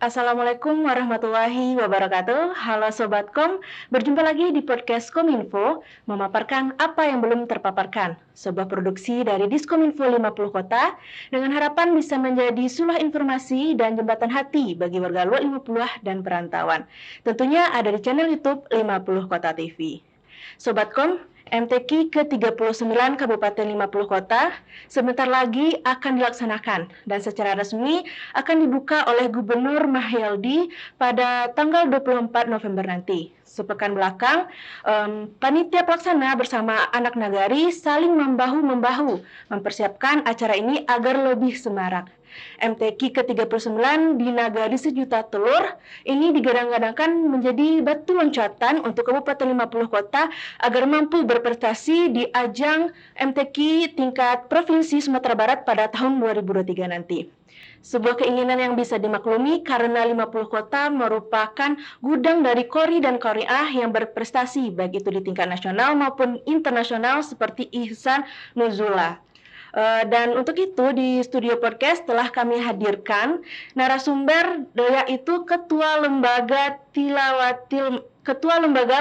Assalamualaikum warahmatullahi wabarakatuh. Halo Sobat Kom, berjumpa lagi di podcast Kominfo, memaparkan apa yang belum terpaparkan. Sebuah produksi dari Diskominfo 50 Kota, dengan harapan bisa menjadi sulah informasi dan jembatan hati bagi warga luar 50 dan perantauan. Tentunya ada di channel YouTube 50 Kota TV. Sobat Kom, MTQ ke-39 Kabupaten 50 Kota sebentar lagi akan dilaksanakan dan secara resmi akan dibuka oleh Gubernur Mahyaldi pada tanggal 24 November nanti. Sepekan belakang, panitia pelaksana bersama anak nagari saling membahu-membahu mempersiapkan acara ini agar lebih semarak. MTQ ke-39 di Nagari Sejuta Telur ini digadang-gadangkan menjadi batu loncatan untuk Kabupaten 50 Kota agar mampu berprestasi di ajang MTQ tingkat Provinsi Sumatera Barat pada tahun 2023 nanti. Sebuah keinginan yang bisa dimaklumi karena 50 kota merupakan gudang dari kori dan koriah yang berprestasi baik itu di tingkat nasional maupun internasional seperti Ihsan Nuzula. Dan untuk itu di studio podcast telah kami hadirkan narasumber yaitu Ketua Lembaga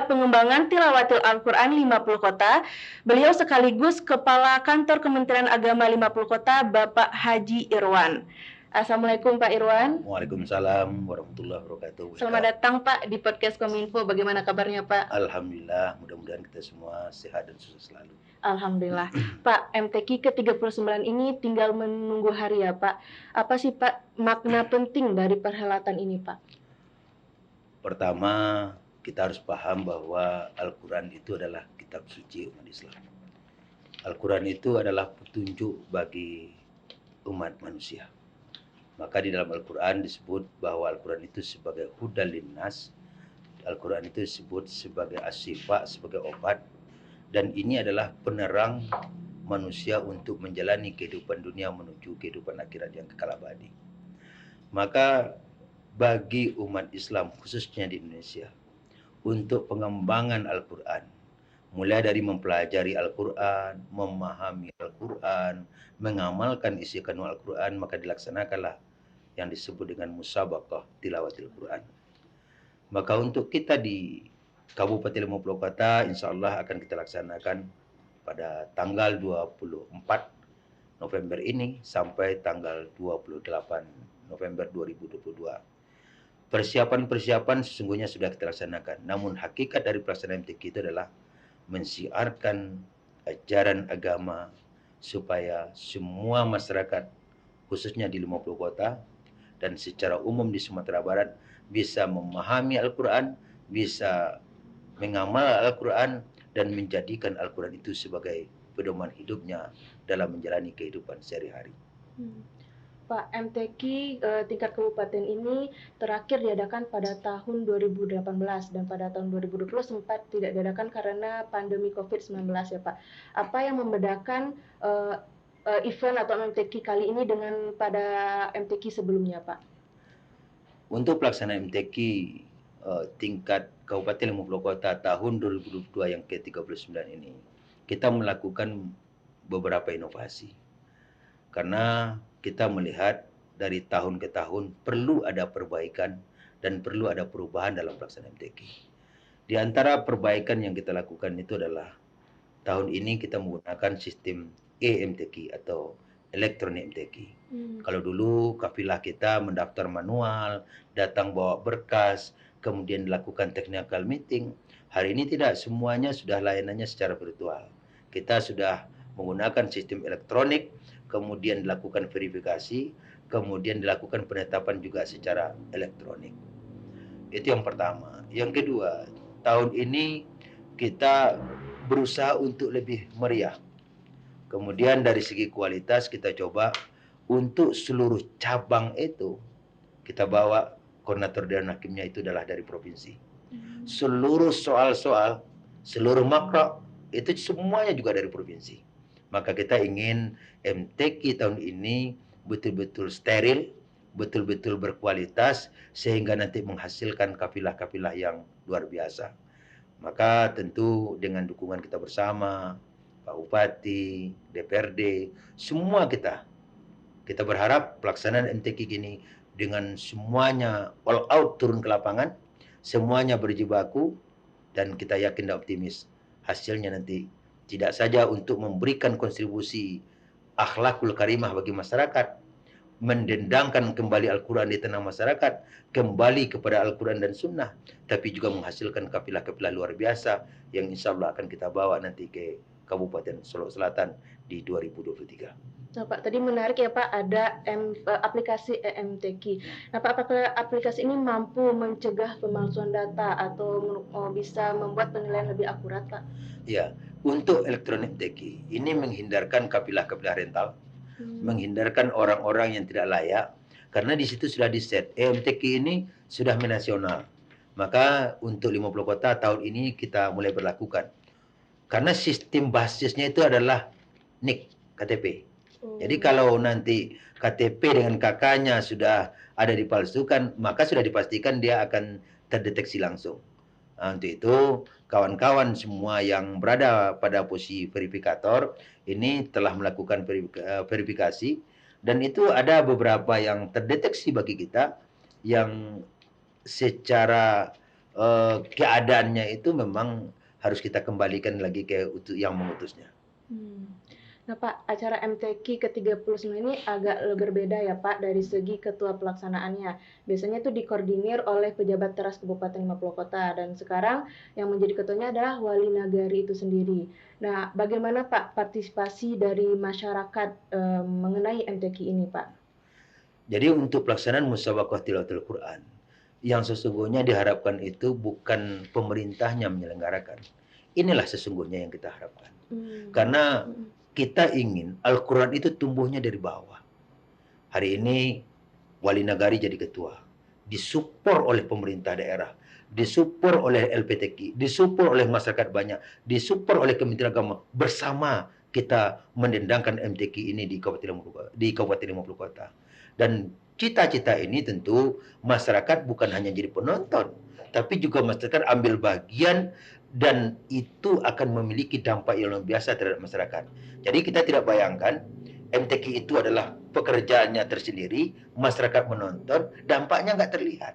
Pengembangan Tilawatil Al-Quran 50 Kota. Beliau sekaligus Kepala Kantor Kementerian Agama 50 Kota, Bapak Haji Irwan. Assalamualaikum Pak Irwan. Waalaikumsalam warahmatullahi wabarakatuh. Selamat datang Pak di podcast Kominfo. Bagaimana kabarnya Pak? Alhamdulillah, mudah-mudahan kita semua sehat dan sukses selalu. Alhamdulillah. Pak, MTQ ke-39 ini tinggal menunggu hari ya Pak. Apa sih Pak makna penting dari perhelatan ini Pak? Pertama, kita harus paham bahwa Al-Quran itu adalah kitab suci umat Islam. Al-Quran itu adalah petunjuk bagi umat manusia. Maka di dalam Al-Quran disebut bahwa Al-Quran itu sebagai hudal linnas. Al-Quran itu disebut sebagai asyifa, sebagai obat. Dan ini adalah penerang manusia untuk menjalani kehidupan dunia menuju kehidupan akhirat yang kekal abadi. Maka bagi umat Islam khususnya di Indonesia, untuk pengembangan Al-Quran, mulai dari mempelajari Al-Quran, memahami Al-Quran, mengamalkan isi kandung Al-Quran, maka dilaksanakanlah yang disebut dengan musabaqah tilawatil Quran. Maka untuk kita di Kabupaten 50 Kota, insya Allah akan kita laksanakan pada tanggal 24 November ini sampai tanggal 28 November 2022. Persiapan-persiapan sesungguhnya sudah kita laksanakan. Namun hakikat dari pelaksanaan MTQ itu adalah mensiarkan ajaran agama supaya semua masyarakat khususnya di 50 kota dan secara umum di Sumatera Barat bisa memahami Al-Quran, bisa mengamal Al-Quran dan menjadikan Al-Quran itu sebagai pedoman hidupnya dalam menjalani kehidupan sehari-hari. Pak, MTQ tingkat kabupaten ini terakhir diadakan pada tahun 2018 dan pada tahun 2020 sempat tidak diadakan karena pandemi COVID-19 ya Pak. Apa yang membedakan event atau MTQ kali ini dengan pada MTQ sebelumnya Pak? Untuk pelaksanaan MTQ tingkat Kabupaten 50 Kota tahun 2022 yang ke-39 ini, kita melakukan beberapa inovasi. Karena kita melihat dari tahun ke tahun perlu ada perbaikan dan perlu ada perubahan dalam pelaksanaan MTQ. Di antara perbaikan yang kita lakukan itu adalah tahun ini kita menggunakan sistem eMTQ atau elektronik MTQ. Kalau dulu kafilah kita mendaftar manual, datang bawa berkas, kemudian dilakukan technical meeting. Hari ini tidak, semuanya sudah layanannya secara virtual. Kita sudah menggunakan sistem elektronik, kemudian dilakukan verifikasi, kemudian dilakukan penetapan juga secara elektronik. Itu yang pertama. Yang kedua, tahun ini kita berusaha untuk lebih meriah. Kemudian dari segi kualitas kita coba untuk seluruh cabang itu kita bawa koordinator dewan hakimnya itu adalah dari provinsi. Seluruh soal-soal, seluruh makro itu semuanya juga dari provinsi. Maka kita ingin MTQ tahun ini betul-betul steril, betul-betul berkualitas sehingga nanti menghasilkan kafilah-kafilah yang luar biasa. Maka tentu dengan dukungan kita bersama, Pak Bupati, DPRD, semua kita berharap pelaksanaan MTQ ini dengan semuanya all out turun ke lapangan, semuanya berjibaku, dan kita yakin dan optimis hasilnya nanti tidak saja untuk memberikan kontribusi akhlakul karimah bagi masyarakat, mendendangkan kembali Al-Quran di tengah masyarakat, kembali kepada Al-Quran dan Sunnah, tapi juga menghasilkan kafilah-kafilah luar biasa yang insya Allah akan kita bawa nanti ke Kabupaten Solok Selatan di 2023. Nah, Pak, tadi menarik ya Pak, ada aplikasi EMTQ. Nah, Pak, apakah aplikasi ini mampu mencegah pemalsuan data atau bisa membuat penilaian lebih akurat, Pak? Ya, untuk elektronik MTQ ini menghindarkan kafilah-kafilah rental, menghindarkan orang-orang yang tidak layak, karena di situ sudah di-set. EMTQ ini sudah menasional. Maka untuk 50 kota tahun ini kita mulai berlakukan. Karena sistem basisnya itu adalah NIK, KTP. Jadi kalau nanti KTP dengan kakaknya sudah ada dipalsukan, maka sudah dipastikan dia akan terdeteksi langsung. Nah, untuk itu kawan-kawan semua yang berada pada posisi verifikator ini telah melakukan verifikasi, dan itu ada beberapa yang terdeteksi bagi kita yang secara keadaannya itu memang harus kita kembalikan lagi ke yang mengutusnya. Nah Pak, acara MTQ ke-39 ini agak berbeda ya Pak dari segi ketua pelaksanaannya. Biasanya itu dikoordinir oleh pejabat teras Kabupaten 50 Kota, dan sekarang yang menjadi ketuanya adalah wali nagari itu sendiri. Nah, bagaimana Pak partisipasi dari masyarakat mengenai MTQ ini Pak? Jadi untuk pelaksanaan musabaqah tilawatul Quran, yang sesungguhnya diharapkan itu bukan pemerintahnya menyelenggarakan. Inilah sesungguhnya yang kita harapkan. Karena kita ingin Al-Quran itu tumbuhnya dari bawah. Hari ini wali nagari jadi ketua, disupport oleh pemerintah daerah, disupport oleh LPTQ, disupport oleh masyarakat banyak, disupport oleh Kementerian Agama. Bersama kita mendendangkan MTQ ini di Kabupaten 50 Kota. Dan cita-cita ini tentu masyarakat bukan hanya jadi penonton, tapi juga masyarakat ambil bagian, dan itu akan memiliki dampak yang luar biasa terhadap masyarakat. Jadi kita tidak bayangkan MTQ itu adalah pekerjaannya tersendiri, masyarakat menonton, dampaknya nggak terlihat.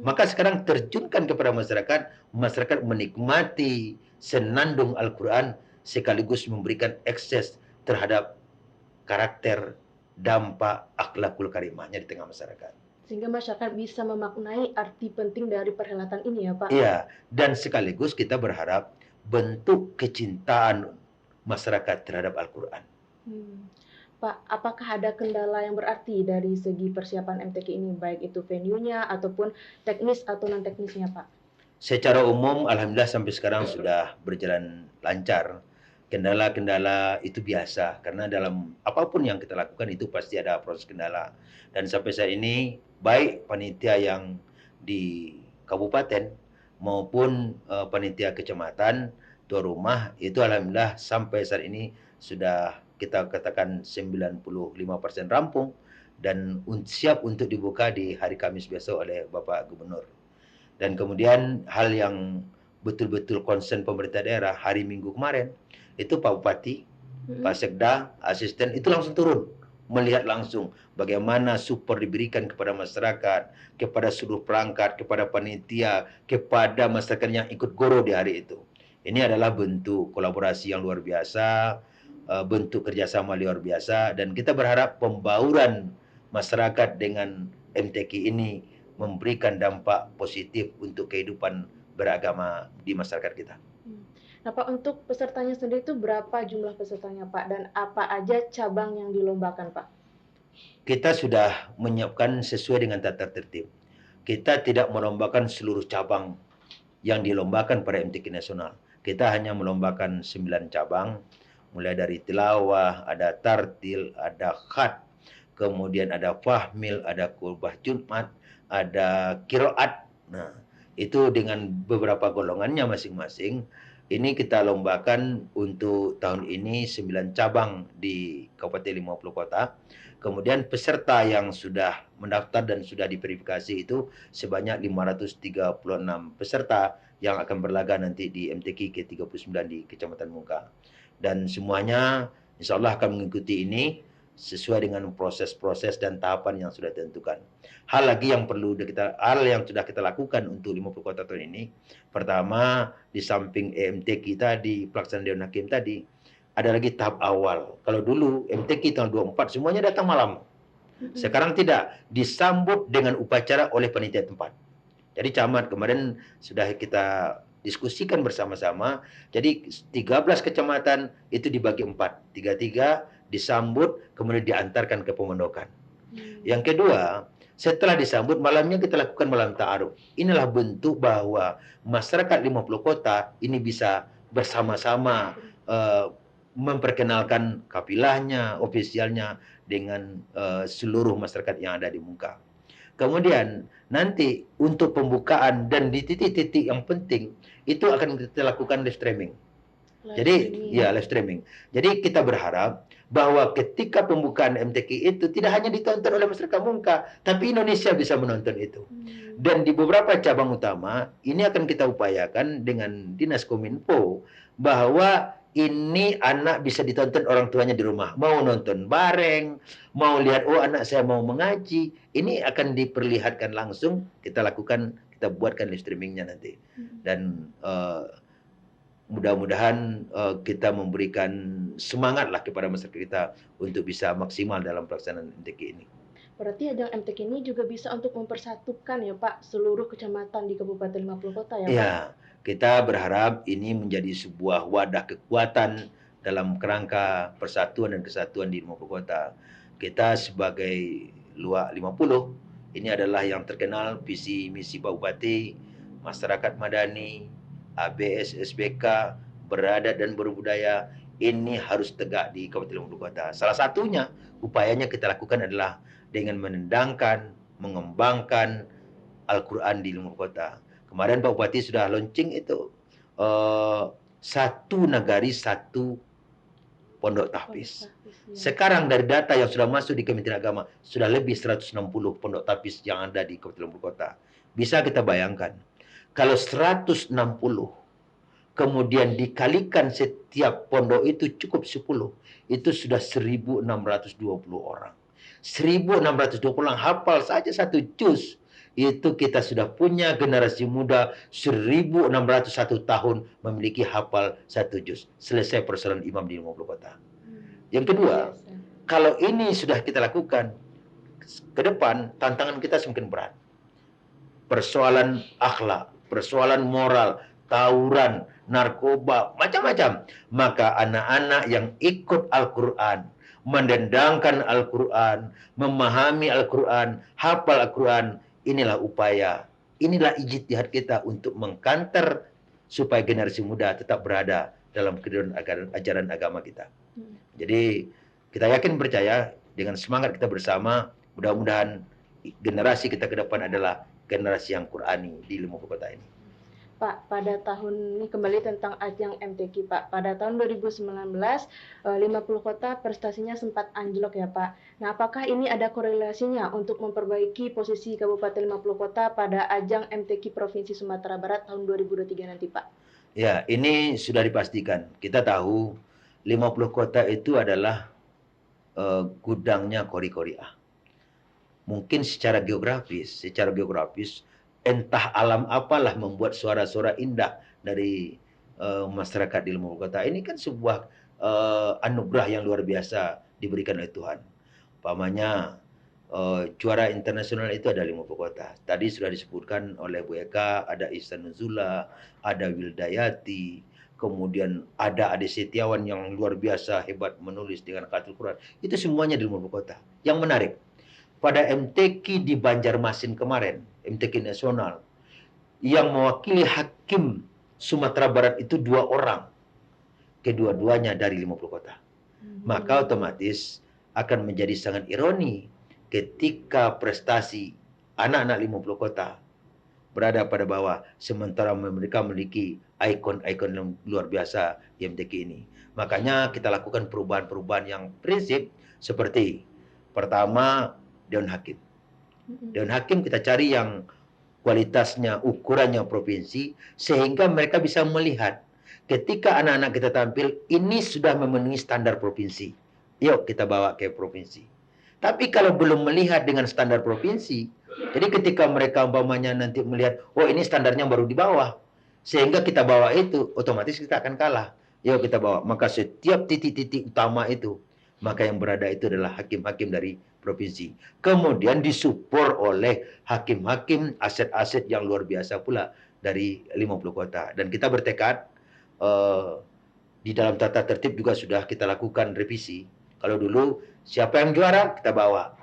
Maka sekarang terjunkan kepada masyarakat, masyarakat menikmati senandung Al-Quran sekaligus memberikan akses terhadap karakter, dampak, akhlakul karimahnya di tengah masyarakat. Sehingga masyarakat bisa memaknai arti penting dari perhelatan ini ya Pak? Iya, dan sekaligus kita berharap bentuk kecintaan masyarakat terhadap Al-Quran. Pak, apakah ada kendala yang berarti dari segi persiapan MTQ ini, baik itu venue-nya ataupun teknis atau non-teknisnya Pak? Secara umum, alhamdulillah sampai sekarang sudah berjalan lancar. Kendala-kendala itu biasa, karena dalam apapun yang kita lakukan itu pasti ada proses kendala. Dan sampai saat ini, baik panitia yang di kabupaten maupun panitia kecamatan, tuan rumah, itu alhamdulillah sampai saat ini sudah kita katakan 95% rampung dan siap untuk dibuka di hari Kamis besok oleh Bapak Gubernur. Dan kemudian hal yang betul-betul concern pemerintah daerah, hari Minggu kemarin, itu Pak Bupati, Pak Sekda, asisten, itu langsung turun. Melihat langsung bagaimana support diberikan kepada masyarakat, kepada seluruh perangkat, kepada panitia, kepada masyarakat yang ikut goro di hari itu. Ini adalah bentuk kolaborasi yang luar biasa, bentuk kerjasama luar biasa, dan kita berharap pembauran masyarakat dengan MTQ ini memberikan dampak positif untuk kehidupan beragama di masyarakat kita. Nah Pak, untuk pesertanya sendiri itu berapa jumlah pesertanya Pak, dan apa aja cabang yang dilombakan Pak? Kita sudah menyiapkan sesuai dengan tata tertib. Kita tidak melombakan seluruh cabang yang dilombakan pada MTQ nasional. Kita hanya melombakan 9 cabang, mulai dari tilawah, ada tartil, ada khat, kemudian ada fahmil, ada khutbah Jumat, ada qiraat. Nah, itu dengan beberapa golongannya masing-masing. Ini kita lombakan untuk tahun ini 9 cabang di Kabupaten 50 Kota. Kemudian peserta yang sudah mendaftar dan sudah diverifikasi itu sebanyak 536 peserta yang akan berlaga nanti di MTQ ke-39 di Kecamatan Muka. Dan semuanya insya Allah akan mengikuti ini sesuai dengan proses-proses dan tahapan yang sudah ditentukan. Hal yang sudah kita lakukan untuk 50 kota tahun ini, pertama di samping EMTQ tadi, pelaksanaan Dewan Hakim tadi, ada lagi tahap awal. Kalau dulu MTQ tanggal 24 semuanya datang malam. Sekarang tidak, disambut dengan upacara oleh panitia tempat. Jadi camat kemarin sudah kita diskusikan bersama-sama. Jadi 13 kecamatan itu dibagi 4. 3-3 disambut kemudian diantarkan ke pemondokan. Yang kedua, setelah disambut malamnya kita lakukan malam ta'aruf. Inilah bentuk bahwa masyarakat 50 kota ini bisa bersama-sama memperkenalkan kapilahnya, ofisialnya dengan seluruh masyarakat yang ada di muka. Kemudian nanti untuk pembukaan dan di titik-titik yang penting itu akan kita lakukan live streaming. Live streaming. Jadi kita berharap bahwa ketika pembukaan MTQ itu tidak hanya ditonton oleh masyarakat Mungka, tapi Indonesia bisa menonton itu. Dan di beberapa cabang utama ini akan kita upayakan dengan Dinas Kominfo bahwa ini anak bisa ditonton orang tuanya di rumah. Mau nonton bareng, mau lihat, oh anak saya mau mengaji. Ini akan diperlihatkan langsung, kita buatkan live streamingnya nanti. Dan mudah-mudahan kita memberikan semangat lah kepada masyarakat kita untuk bisa maksimal dalam pelaksanaan MTQ ini. Berarti ajang MTQ ini juga bisa untuk mempersatukan ya Pak seluruh kecamatan di Kabupaten 50 Kota ya Pak? Ya, kita berharap ini menjadi sebuah wadah kekuatan dalam kerangka persatuan dan kesatuan di 50 kota. Kita sebagai Luak 50, ini adalah yang terkenal visi misi Pak Bupati, masyarakat madani, ABS, SBK, beradat dan berbudaya, ini harus tegak di Kabupaten 50 kota. Salah satunya, upayanya kita lakukan adalah dengan menendangkan, mengembangkan Al-Quran di 50 kota. Kemarin Pak Bupati sudah launching itu satu nagari satu pondok tahfiz. Sekarang dari data yang sudah masuk di Kementerian Agama sudah lebih 160 pondok tahfiz yang ada di Kabupaten 50 kota. Bisa kita bayangkan kalau 160 kemudian dikalikan setiap pondok itu cukup 10, itu sudah 1.620 orang. 1.620 orang hafal saja satu juz. Itu kita sudah punya generasi muda 1.601 tahun memiliki hafal satu juz. Selesai persoalan imam di 50 kota. Yang kedua, kalau ini sudah kita lakukan, ke depan tantangan kita semakin berat. Persoalan akhlak, persoalan moral, tawuran, narkoba, macam-macam. Maka anak-anak yang ikut Al-Quran, mendendangkan Al-Quran, memahami Al-Quran, hafal Al-Quran, inilah upaya, inilah ijtihad kita untuk mengkanter supaya generasi muda tetap berada dalam ajaran agama kita. Jadi kita yakin percaya dengan semangat kita bersama, mudah-mudahan generasi kita ke depan adalah generasi yang Qurani di 50 kota ini. Pak, pada tahun ini kembali tentang ajang MTQ Pak. Pada tahun 2019, 50 kota prestasinya sempat anjlok ya Pak. Nah, apakah ini ada korelasinya untuk memperbaiki posisi Kabupaten 50 kota pada ajang MTQ Provinsi Sumatera Barat tahun 2023 nanti Pak? Ya, ini sudah dipastikan. Kita tahu 50 kota itu adalah gudangnya Qori-Qoriah. Mungkin secara geografis, entah alam apalah membuat suara-suara indah dari masyarakat di 50 kota. Ini kan sebuah anugerah yang luar biasa diberikan oleh Tuhan. Umpamanya juara internasional itu ada 50 kota. Tadi sudah disebutkan oleh Bu Eka, ada Ihsan Nuzula, ada Wildayati, kemudian ada Ade Setiawan yang luar biasa hebat menulis dengan khatul Quran. Itu semuanya di 50 kota. Yang menarik, pada MTQ di Banjarmasin kemarin, MTQ nasional, yang mewakili hakim Sumatera Barat itu 2 orang. Kedua-duanya dari 50 kota. Maka otomatis akan menjadi sangat ironi ketika prestasi anak-anak 50 kota berada pada bawah, sementara mereka memiliki ikon-ikon yang luar biasa di MTQ ini. Makanya kita lakukan perubahan-perubahan yang prinsip seperti pertama, Dewan Hakim. Dewan Hakim kita cari yang kualitasnya, ukurannya provinsi, sehingga mereka bisa melihat ketika anak-anak kita tampil, ini sudah memenuhi standar provinsi. yuk kita bawa ke provinsi. Tapi kalau belum melihat dengan standar provinsi, jadi ketika mereka umpamanya nanti melihat, oh ini standarnya baru di bawah, sehingga kita bawa itu, otomatis kita akan kalah. Yuk kita bawa. Maka setiap titik-titik utama itu, maka yang berada itu adalah hakim-hakim dari provinsi. Kemudian disupport oleh hakim-hakim aset-aset yang luar biasa pula dari 50 kota. Dan kita bertekad, di dalam tata tertib juga sudah kita lakukan revisi. Kalau dulu siapa yang juara kita bawa.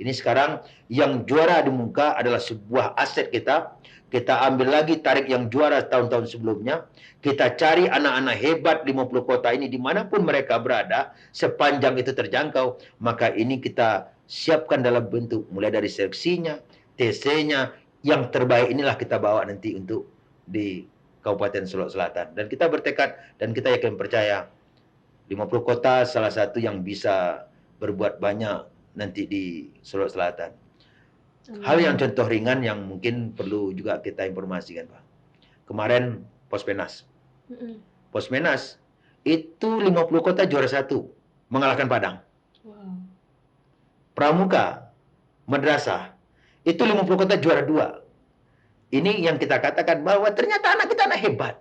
Ini sekarang yang juara di muka adalah sebuah aset kita. Kita ambil lagi tarik yang juara tahun-tahun sebelumnya. Kita cari anak-anak hebat 50 kota ini dimanapun mereka berada. Sepanjang itu terjangkau. Maka ini kita siapkan dalam bentuk mulai dari seleksinya, TC-nya. Yang terbaik inilah kita bawa nanti untuk di Kabupaten Solok Selatan. Dan kita bertekad dan kita yakin percaya 50 kota salah satu yang bisa berbuat banyak nanti di Solok Selatan. Hal yang contoh ringan yang mungkin perlu juga kita informasikan, Pak. Kemarin Pospenas. Pospenas itu 50 kota juara 1, mengalahkan Padang. Pramuka, Madrasah, itu 50 kota juara 2. Ini yang kita katakan bahwa ternyata anak kita anak hebat.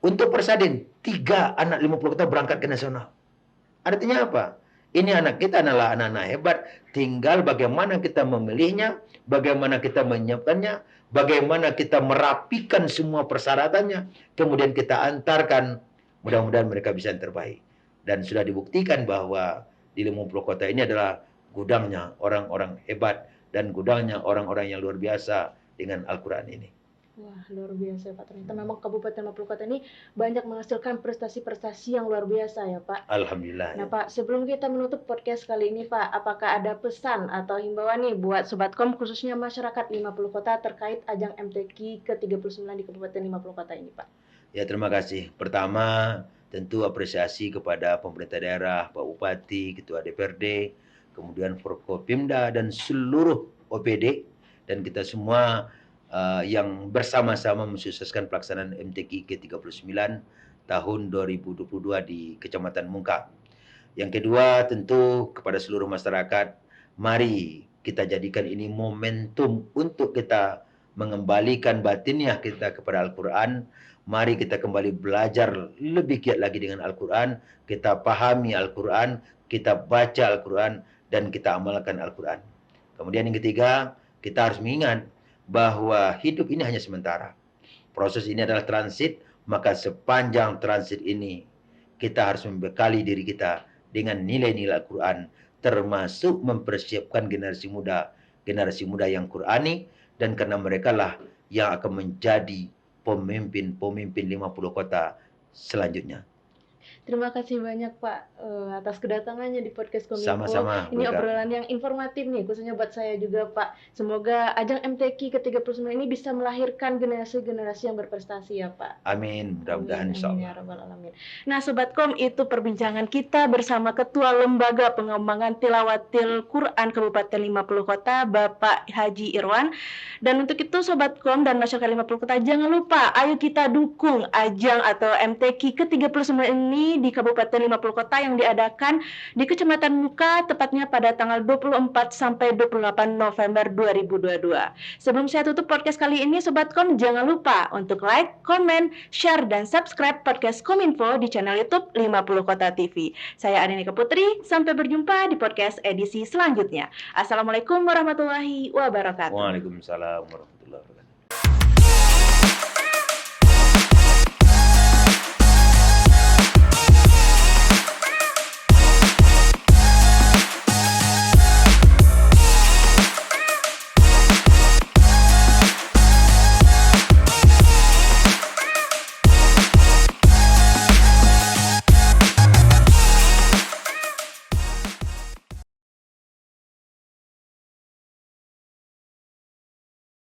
Untuk Persadin, 3 anak 50 kota berangkat ke nasional. Artinya apa? Ini anak kita adalah anak-anak hebat. Tinggal bagaimana kita memilihnya, bagaimana kita menyiapkannya, bagaimana kita merapikan semua persyaratannya, kemudian kita antarkan. Mudah-mudahan mereka bisa yang terbaik. Dan sudah dibuktikan bahwa di 50 kota ini adalah gudangnya orang-orang hebat dan gudangnya orang-orang yang luar biasa dengan Al-Quran ini. Wah, luar biasa Pak. Ternyata memang Kabupaten 50 Kota ini banyak menghasilkan prestasi-prestasi yang luar biasa ya Pak. Alhamdulillah. Nah Pak, sebelum kita menutup podcast kali ini Pak, apakah ada pesan atau himbauan nih buat Sobatkom khususnya masyarakat 50 Kota terkait ajang MTQ ke-39 di Kabupaten 50 Kota ini Pak? Ya, terima kasih. Pertama, tentu apresiasi kepada pemerintah daerah, Pak Bupati, Ketua DPRD, kemudian Forkopimda dan seluruh OPD dan kita semua yang bersama-sama mensukseskan pelaksanaan MTQ ke-39 tahun 2022 di Kecamatan Mungka. Yang kedua, tentu kepada seluruh masyarakat, mari kita jadikan ini momentum untuk kita mengembalikan batiniah kita kepada Al-Quran. Mari kita kembali belajar lebih giat lagi dengan Al-Quran, kita pahami Al-Quran, kita baca Al-Quran, dan kita amalkan Al-Quran. Kemudian yang ketiga, kita harus mengingat bahwa hidup ini hanya sementara. Proses ini adalah transit, maka sepanjang transit ini kita harus membekali diri kita dengan nilai-nilai Al-Quran, termasuk mempersiapkan generasi muda yang Qurani, dan karena mereka lah yang akan menjadi pemimpin 50 kota selanjutnya. Terima kasih banyak Pak atas kedatangannya di podcast Kominfo. Sama-sama. Ini obrolan yang informatif nih, khususnya buat saya juga Pak. Semoga ajang MTQ ke-39 ini bisa melahirkan generasi-generasi yang berprestasi ya Pak. Amin. Mudah-mudahan insyaallah. Ya Rabbal Alamin. Nah Sobatkom, itu perbincangan kita bersama Ketua Lembaga Pengembangan Tilawatil Quran Kabupaten 50 Kota, Bapak Haji Irwan. Dan untuk itu Sobatkom dan masyarakat 50 Kota, jangan lupa ayo kita dukung ajang atau MTQ ke-39 ini di Kabupaten 50 Kota yang diadakan di Kecamatan Muka, tepatnya pada tanggal 24 sampai 28 November 2022. Sebelum saya tutup podcast kali ini, Sobatkom, jangan lupa untuk like, komen, share, dan subscribe podcast Kominfo di channel YouTube 50 Kota TV. Saya Adenika Putri, sampai berjumpa di podcast edisi selanjutnya. Assalamualaikum warahmatullahi wabarakatuh. Waalaikumsalam warahmatullahi wabarakatuh.